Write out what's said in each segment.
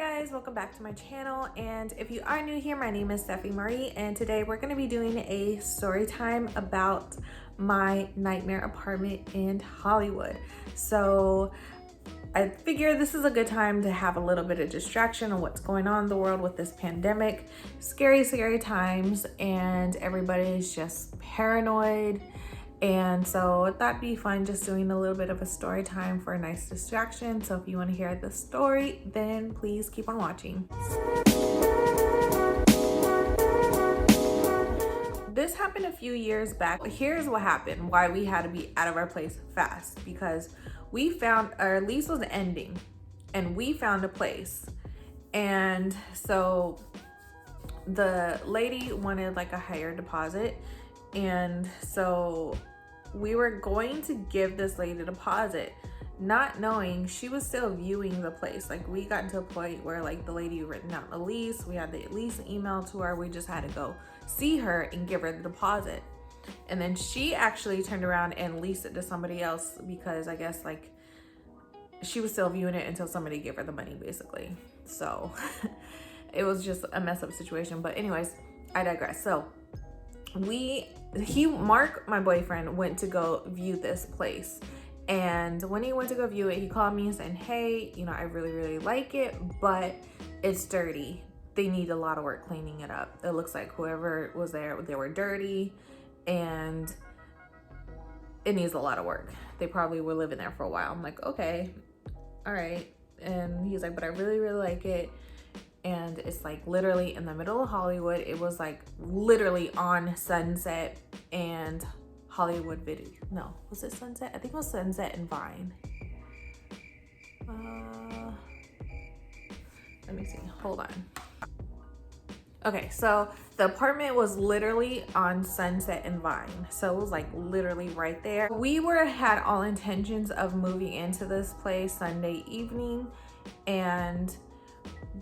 guys, welcome back to my channel, and if you are new here, my name is Steffi Marie, and today we're going to be doing a story time about my nightmare apartment in Hollywood. So I figure this is a good time to have a little bit of distraction on what's going on in the world with this pandemic. Scary times, and everybody's just paranoid. And so I thought it'd be fun just doing a little bit of a story time for a nice distraction. So if you want to hear the story, then please keep on watching. This happened a few years back. Here's what happened, why we had to be out of our place fast, because we found our lease was ending and we found a place. And so the lady wanted like a higher deposit. And so we were going to give this lady a deposit, not knowing she was still viewing the place. Like, we got to a point where like the lady written out the lease, we had the lease email to her, we just had to go see her and give her the deposit. And then she actually turned around and leased it to somebody else, because I guess like she was still viewing it until somebody gave her the money, basically. So it was just a mess up situation. But anyways, I digress. So Mark, my boyfriend, went to go view this place. And when he went to go view it, he called me and said, hey, you know, I really like it, but it's dirty. They need a lot of work cleaning it up. It looks like whoever was there, they were dirty and it needs a lot of work. They probably were living there for a while. I'm like, okay, all right. And he's like, but I really like it. And it's like literally in the middle of Hollywood. It was like literally on Sunset and Hollywood Video. No, was it Sunset? I think it was Sunset and Vine. Let me see, hold on. Okay, so the apartment was literally on Sunset and Vine. So it was like literally right there. We had all intentions of moving into this place Sunday evening, and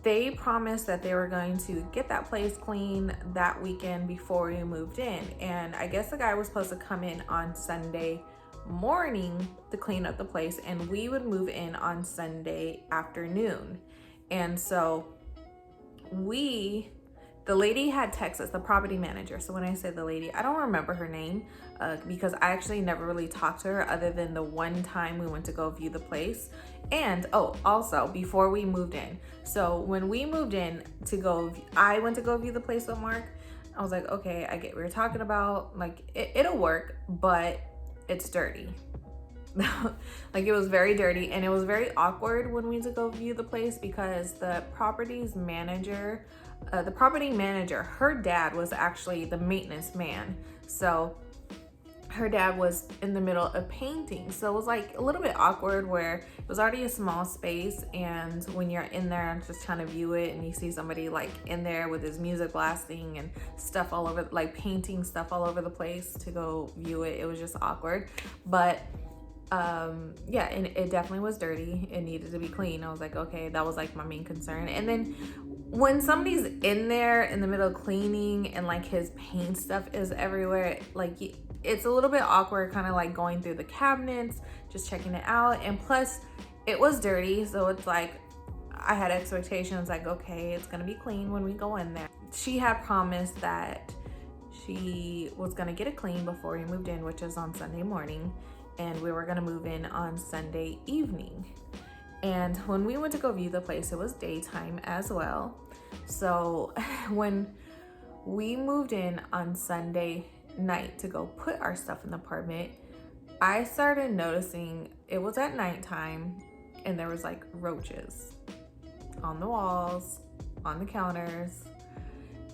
they promised that they were going to get that place clean that weekend before we moved in. And I guess the guy was supposed to come in on Sunday morning to clean up the place, and we would move in on Sunday afternoon. And so the lady had texted us, the property manager. So when I say the lady, I don't remember her name because I actually never really talked to her other than the one time we went to go view the place. And also before we moved in. So when we moved in I went to go view the place with Mark. I was like, okay, I get what you're talking about. Like it'll work, but it's dirty. Like, it was very dirty, and it was very awkward when we went to go view the place, because the property manager, her dad was actually the maintenance man. So her dad was in the middle of painting. So it was like a little bit awkward, where it was already a small space, and when you're in there and just trying to view it and you see somebody like in there with his music blasting and stuff all over, like painting stuff all over the place to go view it, it was just awkward. But yeah, and it definitely was dirty. It needed to be clean. I was like, okay, that was like my main concern. And then when somebody's in there in the middle of cleaning and like his paint stuff is everywhere, like it's a little bit awkward, kind of like going through the cabinets, just checking it out. And plus it was dirty, so it's like I had expectations like, okay, it's gonna be clean when we go in there. She had promised that she was gonna get it clean before we moved in, which is on Sunday morning, and we were gonna move in on Sunday evening. And when we went to go view the place, it was daytime as well. So when we moved in on Sunday night to go put our stuff in the apartment, I started noticing it was at nighttime, and there was like roaches on the walls, on the counters.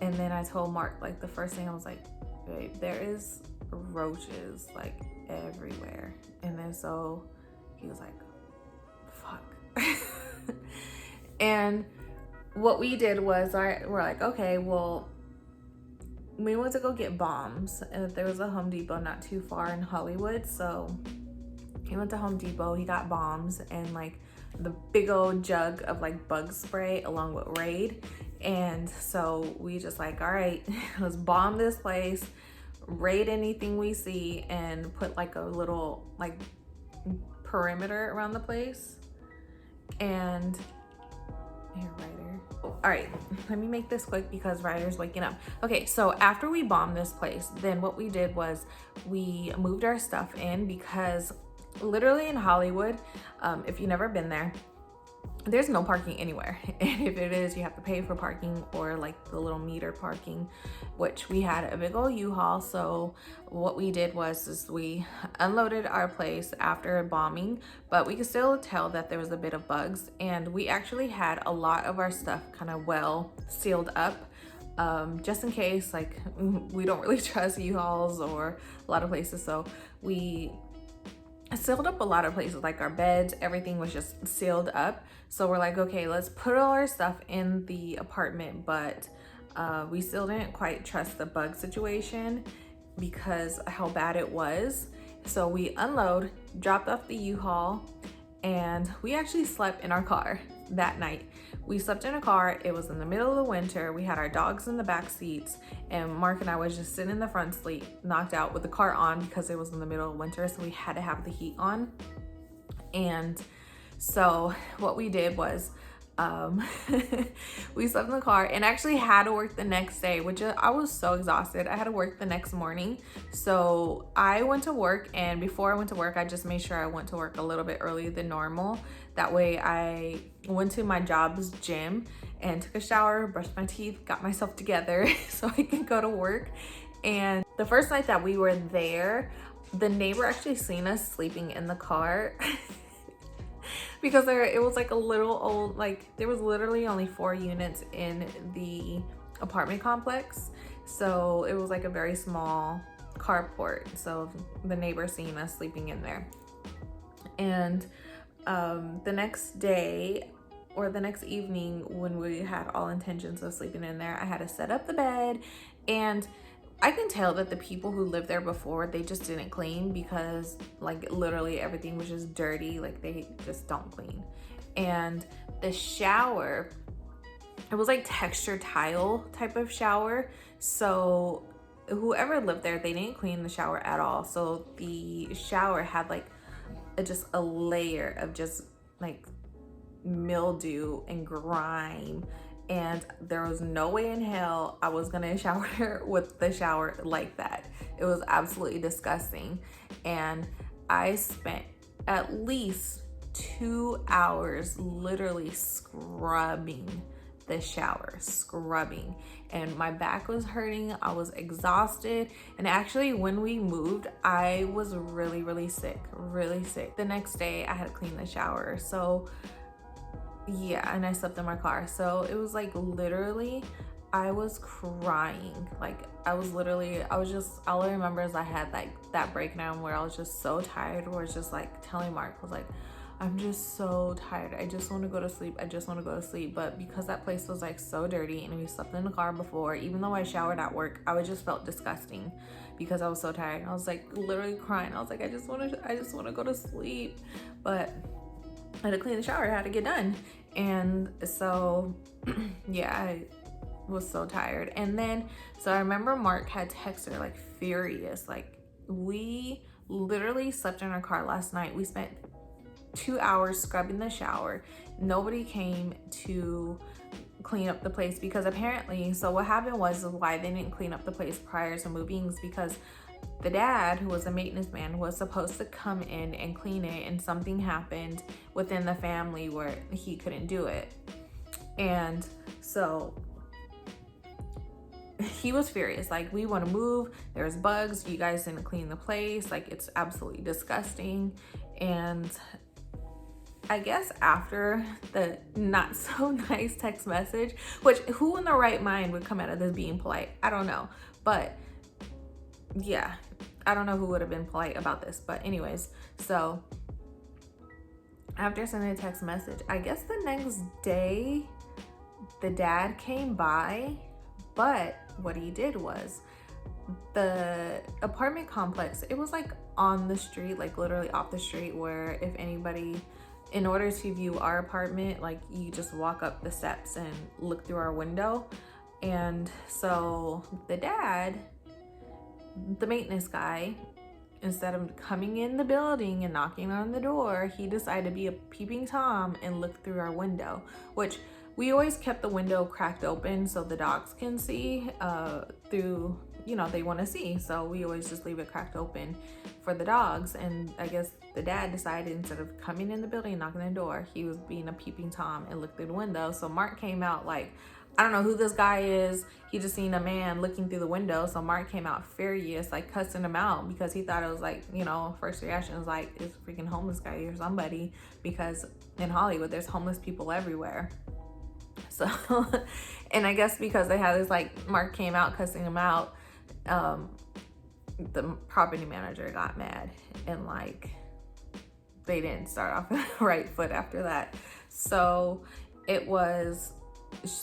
And then I told Mark, like, the first thing I was like, babe, there is roaches like everywhere. And then so he was like, fuck. And what we did was we're like, okay, well, we went to go get bombs, and there was a Home Depot not too far in Hollywood. So he went to Home Depot, he got bombs and like the big old jug of like bug spray along with Raid. And so we just like, all right, let's bomb this place, raid anything we see, and put like a little like perimeter around the place. And here, right all right, let me make this quick because Ryder's waking up. Okay, so after we bombed this place, then what we did was we moved our stuff in, because literally in Hollywood, if you've never been there, there's no parking anywhere. And if it is, you have to pay for parking, or like the little meter parking, which we had a big old U-Haul. So what we did was is we unloaded our place after bombing, but we could still tell that there was a bit of bugs, and we actually had a lot of our stuff kind of well sealed up, just in case. Like, we don't really trust U-Hauls or a lot of places, so we sealed up a lot of places, like our beds, everything was just sealed up. So we're like, okay, let's put all our stuff in the apartment, but we still didn't quite trust the bug situation because how bad it was. So we unload, dropped off the U-Haul, and we actually slept in our car that night. We slept in a car. It was in the middle of the winter. We had our dogs in the back seats, and Mark and I was just sitting in the front seat, knocked out with the car on because it was in the middle of winter, so we had to have the heat on. And so what we did was we slept in the car and actually had to work the next day, which I was so exhausted. I had to work the next morning. So I went to work, and before I went to work, I just made sure I went to work a little bit earlier than normal. That way I went to my job's gym and took a shower, brushed my teeth, got myself together so I could go to work. And the first night that we were there, the neighbor actually seen us sleeping in the car. Because it was like a little old, like there was literally only 4 units in the apartment complex. So it was like a very small carport. So the neighbor seen us sleeping in there. And the next day or the next evening, when we had all intentions of sleeping in there, I had to set up the bed, and I can tell that the people who lived there before, they just didn't clean, because like literally everything was just dirty. Like they just don't clean. And the shower, it was like texture tile type of shower. So whoever lived there, they didn't clean the shower at all. So the shower had like just a layer of just like mildew and grime, and there was no way in hell I was gonna shower with the shower like that. It was absolutely disgusting. And I spent at least 2 hours literally scrubbing the shower, and my back was hurting. I was exhausted, and actually when we moved, I was really sick. The next day I had to clean the shower. So yeah, and I slept in my car. So it was like literally I was crying. Like I was just, all I remember is I had like that breakdown where I was just so tired, where it's just like telling Mark, I was like, I'm just so tired. I just want to go to sleep. But because that place was like so dirty, and we slept in the car before, even though I showered at work, I just felt disgusting because I was so tired. I was like literally crying. I was like, I just want to go to sleep. But I had to clean the shower, I had to get done. And so yeah, I was so tired. And then so I remember Mark had texted her like furious, like, we literally slept in our car last night. We spent 2 hours scrubbing the shower. Nobody came to clean up the place, because apparently, so what happened was, why they didn't clean up the place prior to moving is because the dad, who was a maintenance man, was supposed to come in and clean it, and something happened within the family where he couldn't do it. And so he was furious, like, we want to move, there's bugs, you guys didn't clean the place, like it's absolutely disgusting. And I guess after the not so nice text message, which who in their right mind would come out of this being polite? I don't know. But yeah, I don't know who would have been polite about this. But anyways, so after sending a text message, I guess the next day the dad came by, but what he did was, the apartment complex, it was like on the street, like literally off the street, where if anybody, in order to view our apartment, like you just walk up the steps and look through our window. And so the dad, the maintenance guy, instead of coming in the building and knocking on the door, he decided to be a peeping Tom and look through our window, which we always kept the window cracked open so the dogs can see through, you know, they want to see. So we always just leave it cracked open for the dogs. And I guess the dad decided instead of coming in the building and knocking on the door, he was being a peeping Tom and looked through the window. So Mark came out like, I don't know who this guy is. He just seen a man looking through the window. So Mark came out furious, like cussing him out because he thought it was like, you know, first reaction was like, it's a freaking homeless guy or somebody, because in Hollywood, there's homeless people everywhere. So, and I guess because they had this, like, Mark came out cussing him out, the property manager got mad and like, they didn't start off on the right foot after that. So it was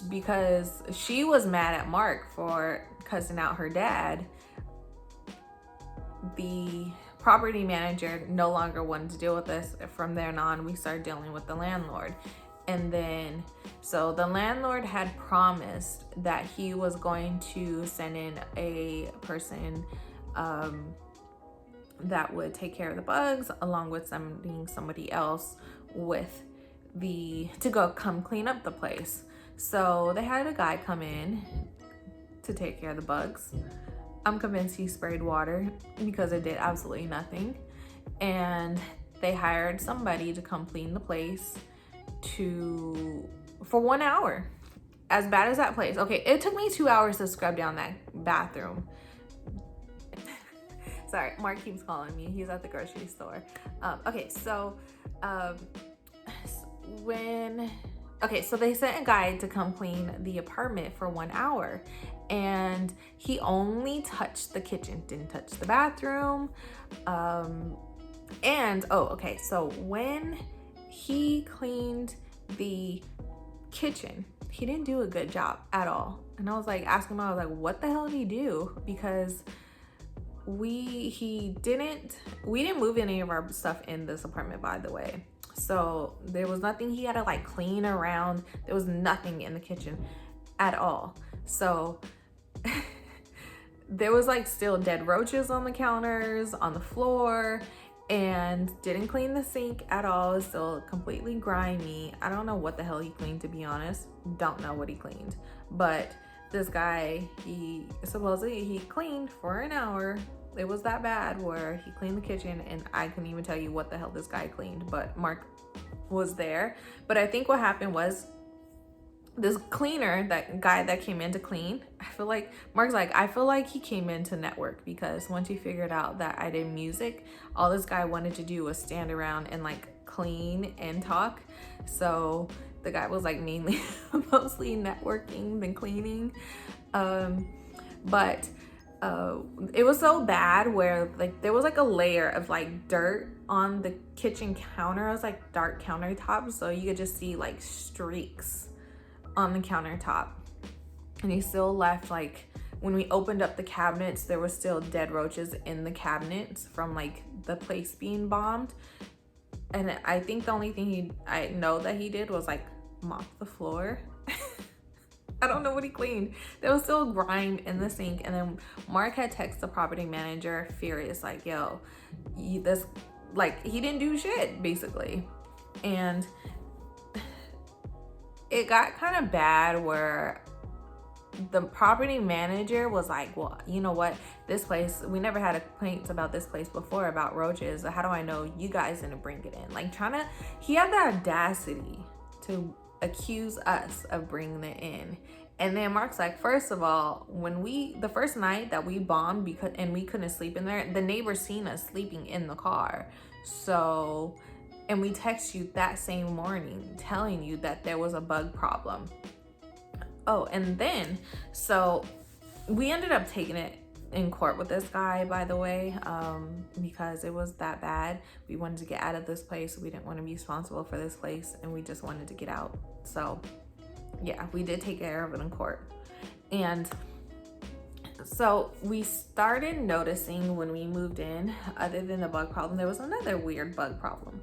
because she was mad at Mark for cussing out her dad. The property manager no longer wanted to deal with this. From then on, we started dealing with the landlord. And then, so the landlord had promised that he was going to send in a person that would take care of the bugs, along with sending somebody else with to go come clean up the place. So they had a guy come in to take care of the bugs. I'm convinced he sprayed water because it did absolutely nothing. And they hired somebody to come clean the place for 1 hour. As bad as that place. Okay, it took me 2 hours to scrub down that bathroom. Sorry, Mark keeps calling me. He's at the grocery store. Okay, so so they sent a guy to come clean the apartment for 1 hour, and he only touched the kitchen, didn't touch the bathroom. So when he cleaned the kitchen, he didn't do a good job at all. And I was like, asking him, I was like, what the hell did he do? Because we didn't move any of our stuff in this apartment, by the way. So there was nothing he had to like clean around. There was nothing in the kitchen at all. So there was like still dead roaches on the counters, on the floor, and didn't clean the sink at all. It's still completely grimy. I don't know what the hell he cleaned, to be honest. Don't know what he cleaned. But this guy, he cleaned for an hour. It was that bad where he cleaned the kitchen, and I couldn't even tell you what the hell this guy cleaned, but Mark was there. But I think what happened was this cleaner, that guy that came in to clean, Mark's like, I feel like he came in to network, because once he figured out that I did music, all this guy wanted to do was stand around and like clean and talk. So the guy was like mostly networking than cleaning. But it was so bad where like there was like a layer of like dirt on the kitchen counter. It was like dark countertop, so you could just see like streaks on the countertop. And he still left, like when we opened up the cabinets, there were still dead roaches in the cabinets from like the place being bombed. And I think the only thing I know that he did was like mop the floor. I don't know what he cleaned. There was still grime in the sink. And then Mark had texted the property manager furious, like, yo, he didn't do shit, basically. And it got kind of bad where the property manager was like, well, you know what, this place, we never had complaints about this place before about roaches. How do I know you guys didn't bring it in? Like he had the audacity to accuse us of bringing it in. And then Mark's like, first of all, the first night that we bombed and we couldn't sleep in there, the neighbors seen us sleeping in the car. So, and we text you that same morning telling you that there was a bug problem. Oh, and then, so we ended up taking it in court with this guy, by the way, because it was that bad. We wanted to get out of this place. We didn't want to be responsible for this place, and we just wanted to get out. So yeah, we did take care of it in court. And so we started noticing when we moved in, other than the bug problem, there was another weird bug problem.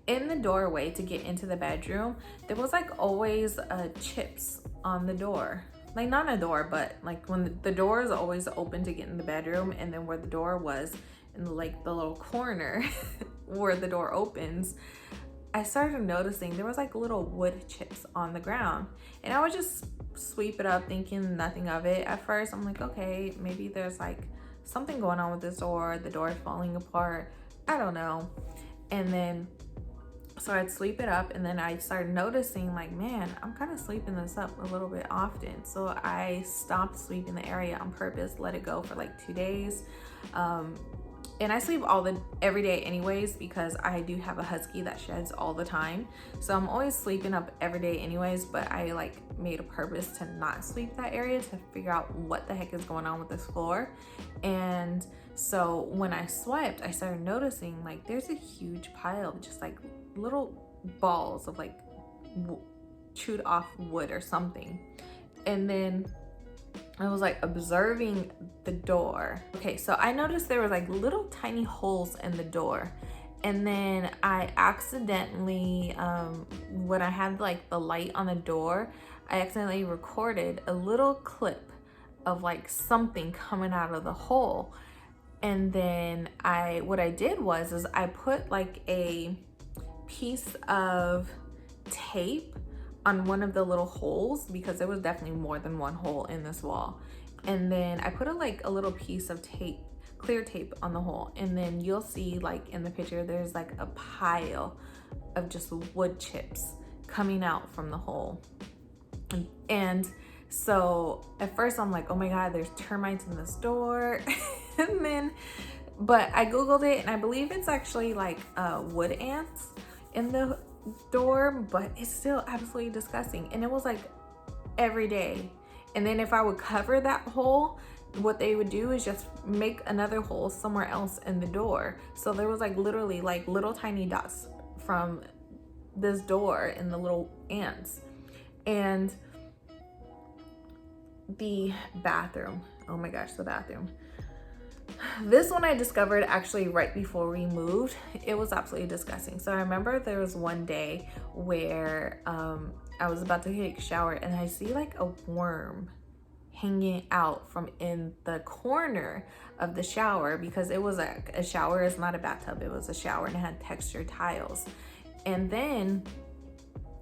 In the doorway to get into the bedroom, there was like always chips on the door. Like not a door, but like when the door is always open to get in the bedroom, and then where the door was in like the little corner where the door opens, I started noticing there was like little wood chips on the ground, and I would just sweep it up thinking nothing of it. At first I'm like, okay, maybe there's like something going on with this door, the door is falling apart, I don't know. And then so I'd sweep it up, and then I started noticing like, man, I'm kind of sweeping this up a little bit often. So I stopped sweeping the area on purpose, let it go for like 2 days. And I sleep every day anyways, because I do have a husky that sheds all the time. So I'm always sleeping up every day anyways, but I like made a purpose to not sweep that area to figure out what the heck is going on with this floor. And so when I swept, I started noticing like there's a huge pile of just like little balls of like chewed off wood or something. And then I was like observing the door. Okay, so I noticed there was like little tiny holes in the door. And then I accidentally, when I had like the light on the door, I accidentally recorded a little clip of like something coming out of the hole. And then what I did was I put like a piece of tape on one of the little holes, because there was definitely more than one hole in this wall. And then I put a little piece of tape, clear tape, on the hole. And then you'll see like in the picture, there's like a pile of just wood chips coming out from the hole. And so at first I'm like, oh my God, there's termites in this door. And then, but I Googled it, and I believe it's actually like wood ants in the door, but it's still absolutely disgusting. And it was like every day. And then if I would cover that hole, what they would do is just make another hole somewhere else in the door. So there was like literally like little tiny dots from this door in the little ants. And the bathroom, oh my gosh, the bathroom. This one I discovered actually right before we moved. It was absolutely disgusting. So I remember there was one day where I was about to take a shower, and I see like a worm hanging out from in the corner of the shower, because it was like a shower, it's not a bathtub, it was a shower, and it had textured tiles. And then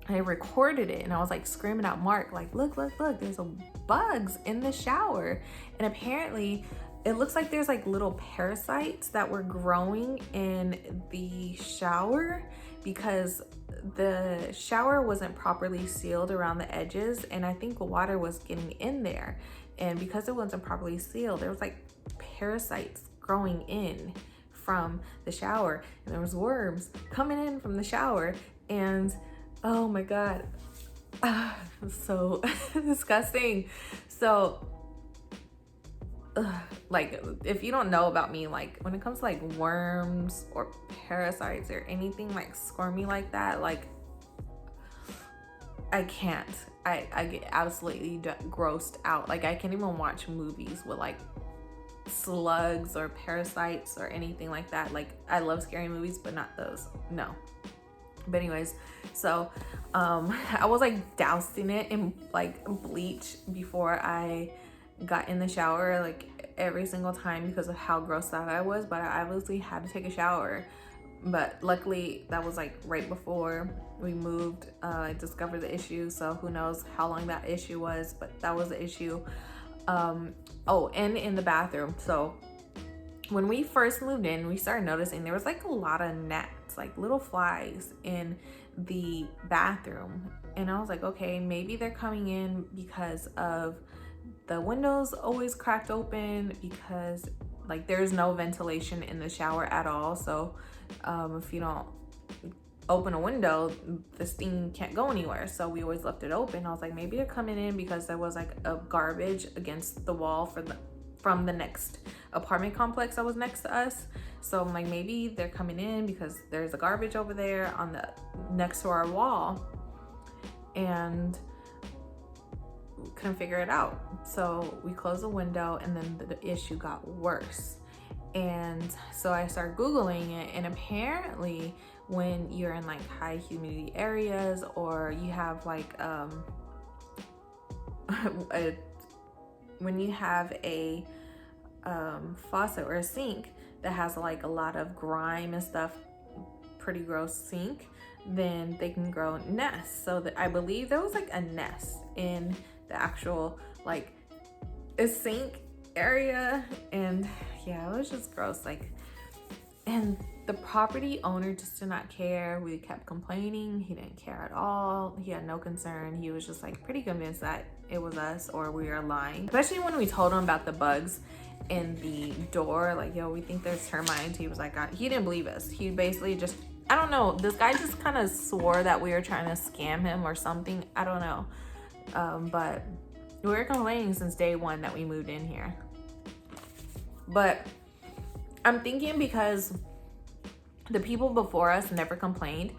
I recorded it, and I was like screaming out, Mark, like, look, there's bugs in the shower. And apparently it looks like there's like little parasites that were growing in the shower, because the shower wasn't properly sealed around the edges, and I think water was getting in there. And because it wasn't properly sealed, there was like parasites growing in from the shower, and there was worms coming in from the shower. And oh my God, so disgusting. So like, if you don't know about me, like when it comes to like worms or parasites or anything like squirmy like that, like I can't. I get absolutely grossed out. Like I can't even watch movies with like slugs or parasites or anything like that. Like I love scary movies, but not those. No. But anyways, so I was like dousing it in like bleach before I got in the shower, like every single time, because of how grossed out I was. But I obviously had to take a shower. But luckily that was like right before we moved. I discovered the issue, so who knows how long that issue was, but that was the issue. Oh, and in the bathroom. So when we first moved in, we started noticing there was like a lot of gnats, like little flies in the bathroom. And I was like, okay, maybe they're coming in because of the windows always cracked open, because like there's no ventilation in the shower at all. So if you don't open a window, the steam can't go anywhere. So we always left it open. I was like, maybe they're coming in because there was like a garbage against the wall from the next apartment complex that was next to us. So I'm like, maybe they're coming in because there's a garbage over there on the next to our wall, and couldn't figure it out. So we closed the window, and then the issue got worse. And so I started Googling it, and apparently when you're in like high humidity areas, or you have like when you have a faucet or a sink that has like a lot of grime and stuff, pretty gross sink, then they can grow nests. So that I believe there was like a nest in the actual like a sink area, and yeah, it was just gross. Like, and the property owner just did not care. We kept complaining. He didn't care at all. He had no concern. He was just like pretty convinced that it was us or we were lying. Especially when we told him about the bugs in the door, like, yo, we think there's termites. He was like, he didn't believe us. He basically just, I don't know, this guy just kind of swore that we were trying to scam him or something. I don't know. But we were complaining since day one that we moved in here. But I'm thinking because the people before us never complained,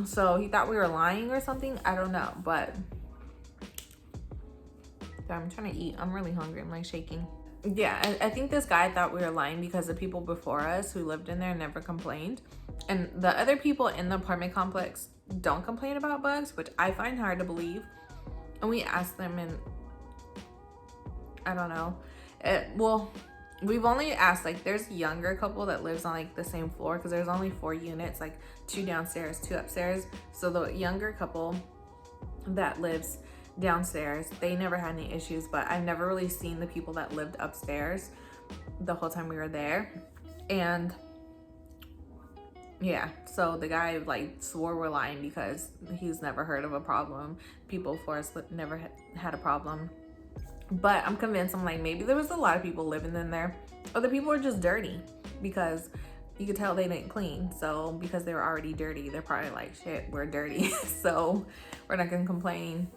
so he thought we were lying or something. I don't know, but I'm trying to eat. I'm really hungry. I'm like shaking. Yeah, I think this guy thought we were lying because the people before us who lived in there never complained. And the other people in the apartment complex don't complain about bugs, which I find hard to believe. And we asked them, and I don't know. Well, we've only asked, like, there's a younger couple that lives on like the same floor because there's only 4 units, like 2 downstairs, 2 upstairs. So the younger couple that lives downstairs, they never had any issues, but I've never really seen the people that lived upstairs the whole time we were there. And yeah, so the guy like swore we're lying because he's never heard of a problem. People before us never had a problem. But I'm convinced, I'm like, maybe there was a lot of people living in there, or the people were just dirty because you could tell they didn't clean. So because they were already dirty, they're probably like, shit, we're dirty, so we're not gonna complain.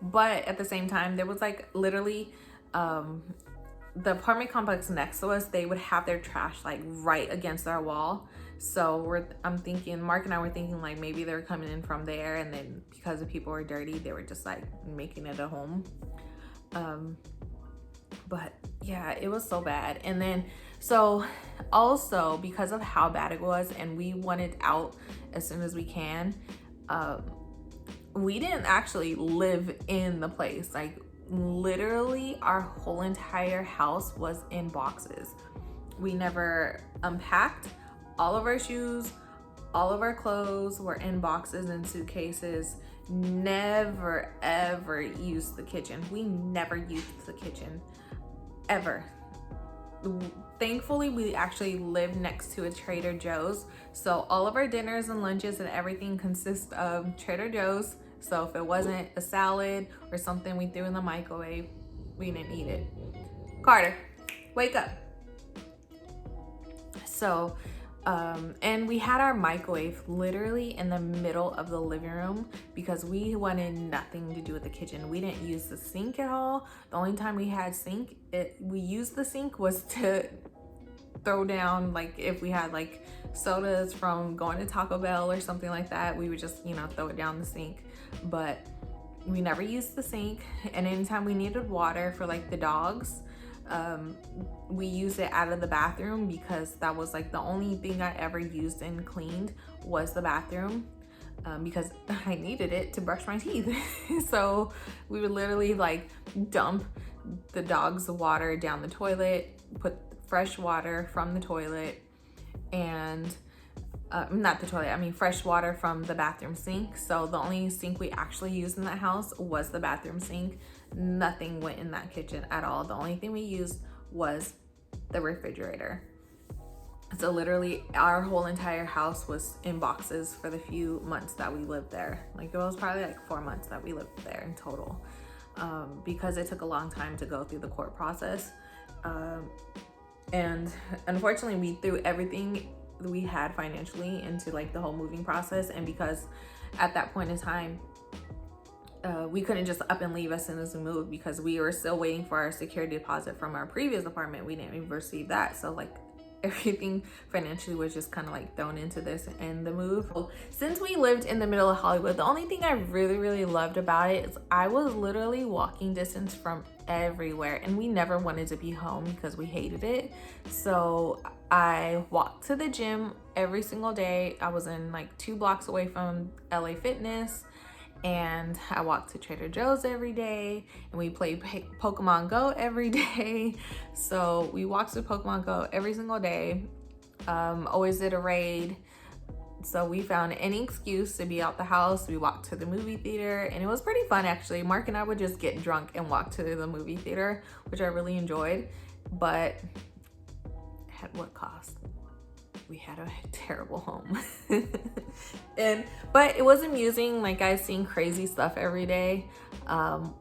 But at the same time, there was like literally the apartment complex next to us, they would have their trash like right against our wall. So I'm thinking, Mark and I were thinking like maybe they were coming in from there, and then because the people were dirty, they were just like making it a home. But yeah, it was so bad. And then so also because of how bad it was and we wanted out as soon as we can, we didn't actually live in the place. Like literally our whole entire house was in boxes. We never unpacked. All of our shoes, all of our clothes were in boxes and suitcases. Never ever used the kitchen. We never used the kitchen ever. Thankfully, we actually live next to a Trader Joe's, so all of our dinners and lunches and everything consist of Trader Joe's. So if it wasn't a salad or something we threw in the microwave, we didn't eat it. Carter, wake up. So and we had our microwave literally in the middle of the living room because we wanted nothing to do with the kitchen. We didn't use the sink at all. The only time we had we used the sink was to throw down, like if we had like sodas from going to Taco Bell or something like that, we would just, you know, throw it down the sink. But we never used the sink. And anytime we needed water for like the dogs, we used it out of the bathroom because that was like the only thing I ever used and cleaned was the bathroom, because I needed it to brush my teeth. So we would literally like dump the dog's water down the toilet, put fresh water from the toilet, and not the toilet, I mean fresh water from the bathroom sink. So the only sink we actually used in that house was the bathroom sink. Nothing went in that kitchen at all. The only thing we used was the refrigerator. So literally our whole entire house was in boxes for the few months that we lived there. Like it was probably like 4 months that we lived there in total, because it took a long time to go through the court process. And unfortunately we threw everything we had financially into like the whole moving process. And because at that point in time, we couldn't just up and leave as soon as we moved because we were still waiting for our security deposit from our previous apartment. We didn't even receive that. So like everything financially was just kind of like thrown into this and the move. Since we lived in the middle of Hollywood, the only thing I really loved about it is I was literally walking distance from everywhere, and we never wanted to be home because we hated it. So I walked to the gym every single day. I was in like 2 blocks away from LA Fitness, and I walked to Trader Joe's every day, and we played Pokemon Go every day. So we walked to Pokemon Go every single day. Always did a raid. So we found any excuse to be out the house. We walked to the movie theater, and it was pretty fun actually. Mark and I would just get drunk and walk to the movie theater, which I really enjoyed, but at what cost? We had a terrible home. But it was amusing. Like, I've seen crazy stuff every day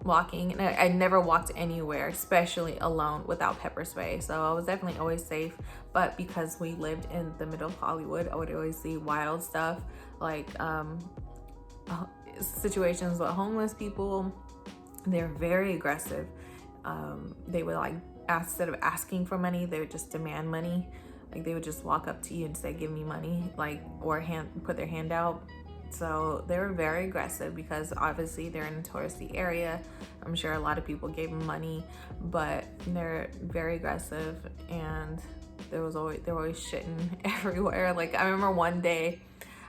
walking, and I never walked anywhere, especially alone, without pepper spray. So I was definitely always safe. But because we lived in the middle of Hollywood, I would always see wild stuff, like situations with homeless people. They're very aggressive. They would like, instead of asking for money, they would just demand money. Like, they would just walk up to you and say, give me money, like, or put their hand out. So they were very aggressive because obviously they're in a touristy area. I'm sure a lot of people gave them money, but they're very aggressive, and they were always shitting everywhere. Like, I remember one day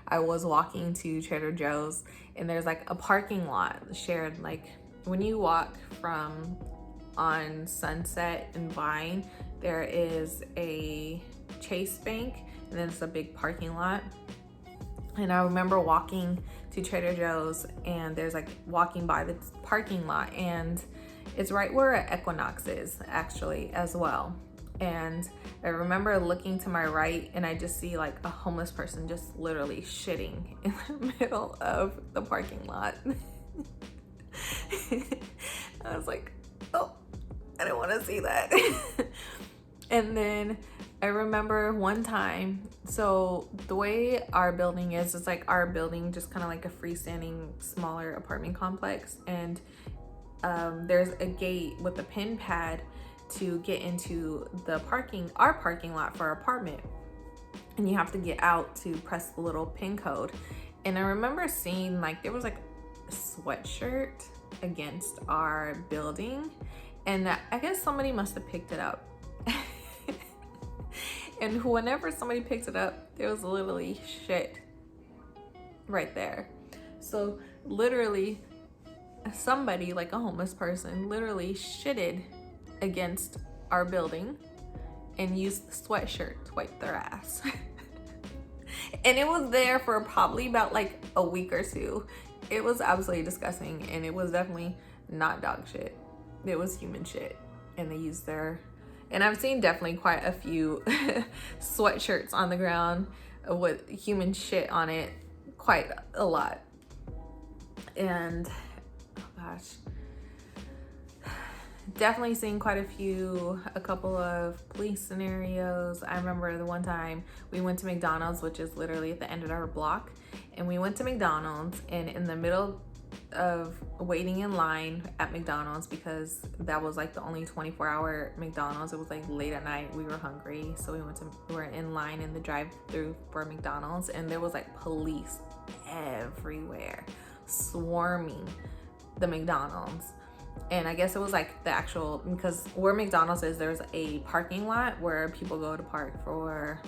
I was walking to Trader Joe's, and there's like a parking lot shared. Like, when you walk from on Sunset and Vine, there is a Chase Bank, and then it's a big parking lot. And I remember walking to Trader Joe's, and there's like walking by the parking lot, and it's right where Equinox is actually as well. And I remember looking to my right, and I just see like a homeless person just literally shitting in the middle of the parking lot. I was like, oh, I don't want to see that. And then I remember one time, so the way our building is, it's like our building just kind of like a freestanding smaller apartment complex, and there's a gate with a pin pad to get into our parking lot for our apartment, and you have to get out to press the little pin code. And I remember seeing like there was like a sweatshirt against our building, and I guess somebody must have picked it up. And whenever somebody picked it up, there was literally shit right there. So literally somebody, like a homeless person, literally shitted against our building and used the sweatshirt to wipe their ass. And it was there for probably about like a week or two. It was absolutely disgusting, and it was definitely not dog shit. It was human shit. And they used and I've seen definitely quite a few sweatshirts on the ground with human shit on it, quite a lot. And oh gosh, definitely seen quite a couple of police scenarios. I remember the one time we went to McDonald's, which is literally at the end of our block, and we went to McDonald's, and in the middle of waiting in line at McDonald's, because that was like the only 24-hour McDonald's, it was like late at night, we were hungry, so we were in line in the drive-through for McDonald's, and there was like police everywhere swarming the McDonald's. And I guess it was like the actual, because where McDonald's is, there's a parking lot where people go to park for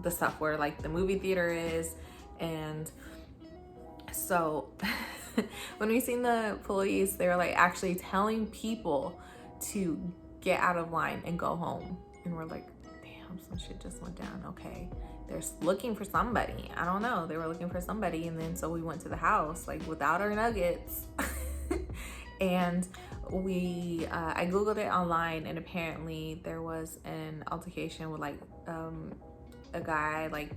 the stuff where like the movie theater is. And so when we seen the police, they were like actually telling people to get out of line and go home. And we're like, damn, some shit just went down. Okay, they're looking for somebody. I don't know. They were looking for somebody. And then so we went to the house like without our nuggets. And I googled it online, and apparently there was an altercation with like a guy like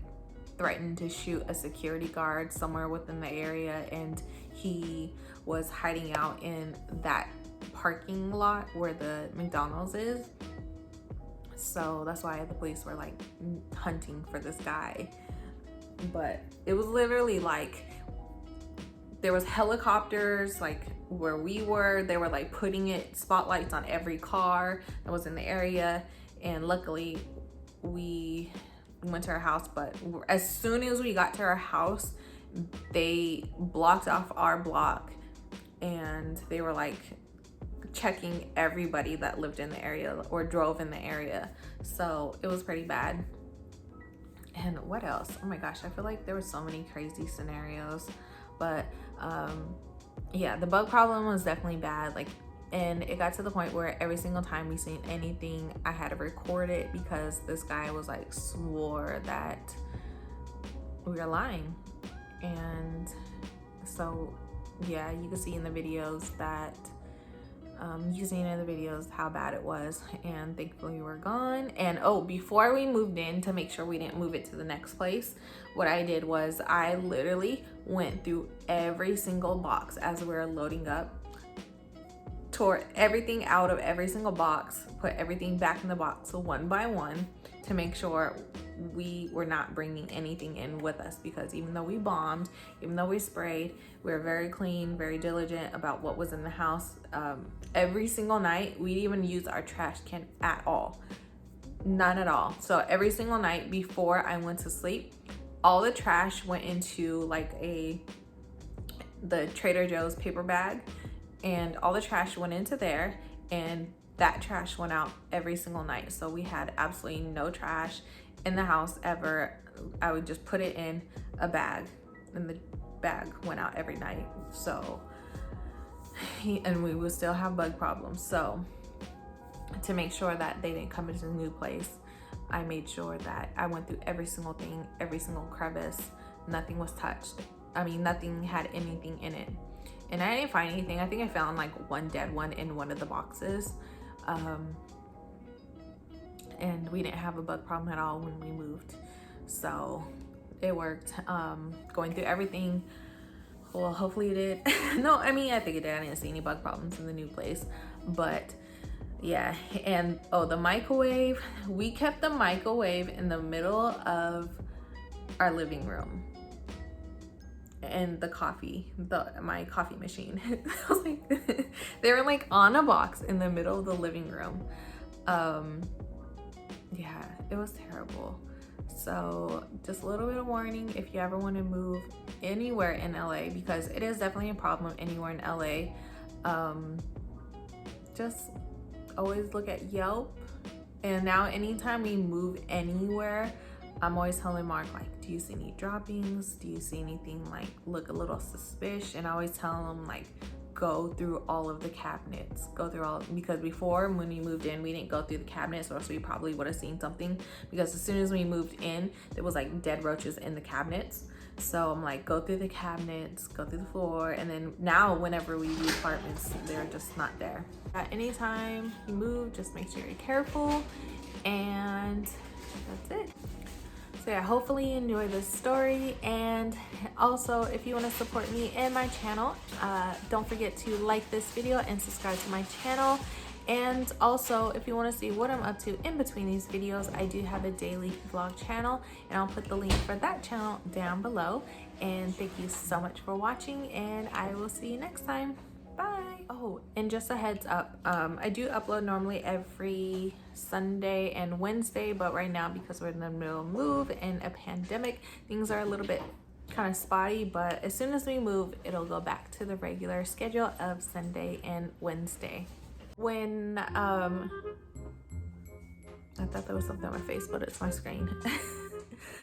threatened to shoot a security guard somewhere within the area, and he was hiding out in that parking lot where the McDonald's is. So that's why the police were like hunting for this guy. But it was literally like there was helicopters like where we were. They were like putting spotlights on every car that was in the area, and luckily we went to our house. But as soon as we got to our house, they blocked off our block, and they were like checking everybody that lived in the area or drove in the area. So it was pretty bad. And what else? Oh my gosh, I feel like there were so many crazy scenarios. But yeah, the bug problem was definitely bad. Like, and it got to the point where every single time we seen anything, I had to record it, because this guy was like swore that we were lying. And so yeah, you can see in the videos that how bad it was, and thankfully we were gone. And oh, before we moved in, to make sure we didn't move it to the next place, what I did was I literally went through every single box as we were loading up, tore everything out of every single box, put everything back in the box one by one to make sure we were not bringing anything in with us, because even though we bombed, even though we sprayed, we were very clean, very diligent about what was in the house. Every single night, we didn't even use our trash can at all. None at all. So every single night before I went to sleep, all the trash went into like the Trader Joe's paper bag, and all the trash went into there, and that trash went out every single night. So we had absolutely no trash in the house ever. I would just put it in a bag, and the bag went out every night. So, and we would still have bug problems. So to make sure that they didn't come into the new place, I made sure that I went through every single thing, every single crevice. Nothing was touched. I mean, nothing had anything in it. And I didn't find anything. I think I found like one dead one in one of the boxes. And we didn't have a bug problem at all when we moved. So it worked. Going through everything, well, hopefully it did. No, I mean, I think it did. I didn't see any bug problems in the new place. But yeah, and oh, the microwave. We kept the microwave in the middle of our living room. And the coffee, my coffee machine. I was like, they were like on a box in the middle of the living room. Yeah, it was terrible. So just a little bit of warning if you ever want to move anywhere in LA, because it is definitely a problem anywhere in LA. Just always look at Yelp. And now anytime we move anywhere, I'm always telling Mark, like, do you see any droppings? Do you see anything like look a little suspicious? And I always tell him, like, go through all of the cabinets. Go through all, because before when we moved in, we didn't go through the cabinets, or else we probably would have seen something. Because as soon as we moved in, there was like dead roaches in the cabinets. So I'm like, go through the cabinets, go through the floor. And then now whenever we view apartments, they're just not there. At any time you move, just make sure you're careful. And that's it. So yeah, hopefully you enjoy this story. And also, if you want to support me and my channel, don't forget to like this video and subscribe to my channel. And also, if you want to see what I'm up to in between these videos, I do have a daily vlog channel, and I'll put the link for that channel down below. And thank you so much for watching, and I will see you next time. Bye. Oh, and just a heads up, I do upload normally every Sunday and Wednesday, but right now, because we're in the middle of a move and a pandemic, things are a little bit kind of spotty. But as soon as we move, it'll go back to the regular schedule of Sunday and Wednesday. When I thought there was something on my face, but it's my screen.